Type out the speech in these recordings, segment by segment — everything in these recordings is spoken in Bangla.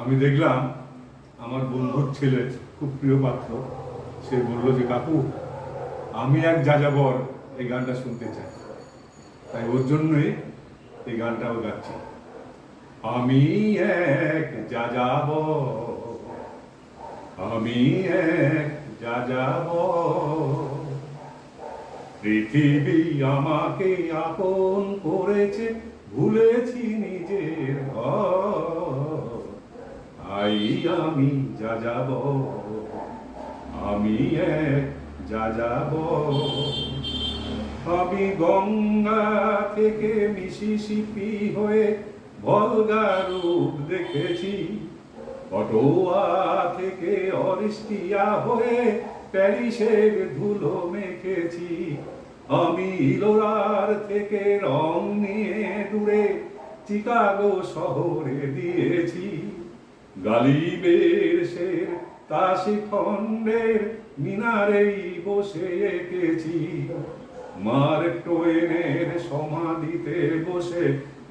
আমি দেখলাম আমার বন্ধুর ছেলে, খুব প্রিয় পাত্র, সে বলল যে কাকু আমি এক যাযাবর এই গানটা শুনতে চাই। তাই ওর জন্যই এই গানটাও গাচ্ছি। আমি এক যাযাবর, আমি এক যাযাবর, পৃথিবী আমাকে আপন করেছে, ভুলেছি নিজের ঘর। আই আমি যাযাবর, আমি এক যাযাবর। আমি গঙ্গা থেকে মিসিসিপি হয়ে ভলগা রূপ দেখেছি, অটোয়া থেকে অরিস্টিয়া হয়ে প্যারিসের ধুলো মেখেছি। আমি ইলোরার থেকে রং নিয়ে দূরে চিকাগো শহরে দিয়েছি। গালিবের শের তাসি খণ্ডের মিনারেই বসে এঁকেছি। মার্ক টোয়েনের সমাধিতে বসে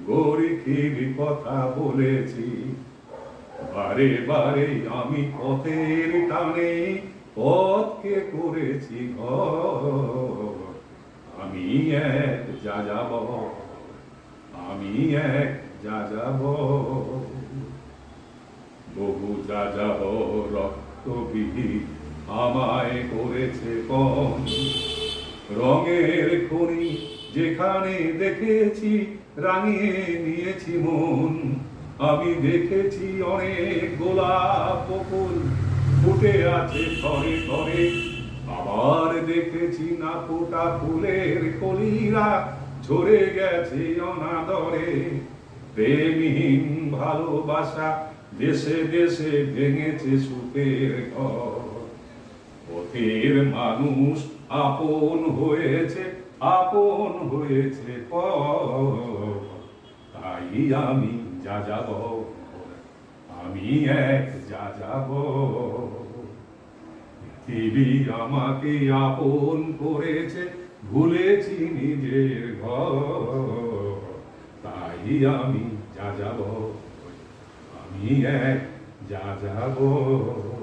গরিখির কথা বলেছি। বারে বারে আমি পথের টানে পথকে করেছি ঘর। আমি এক যাযাবর, আমি এক যাযাবর। বহু যাযাবর রক্তবিহীন আমায় করেছে কম। রঙের খনি যেখানে দেখেছি রাঙিয়ে নিয়েছি মন। আমি দেখেছি অনেক গোলাপ বকুল ফুটে আছে থরে থরে, আবার দেখেছি না ফোটা ফুলের কলিরা ঝরে গেছে অনাদরে। প্রেমহীন ভালোবাসা দেশে দেশে ভেঙেছে সুখের ঘর। পথের মানুষ আপন হয়েছে, আপন হয়েছে পর। তাই আমি যাযাবর, আমি এক যাযাবর। পৃথিবী আমাকে আপন করেছে, ভুলেছি নিজের ঘর। তাই আমি যাযাবর, আমি এক যাযাবর।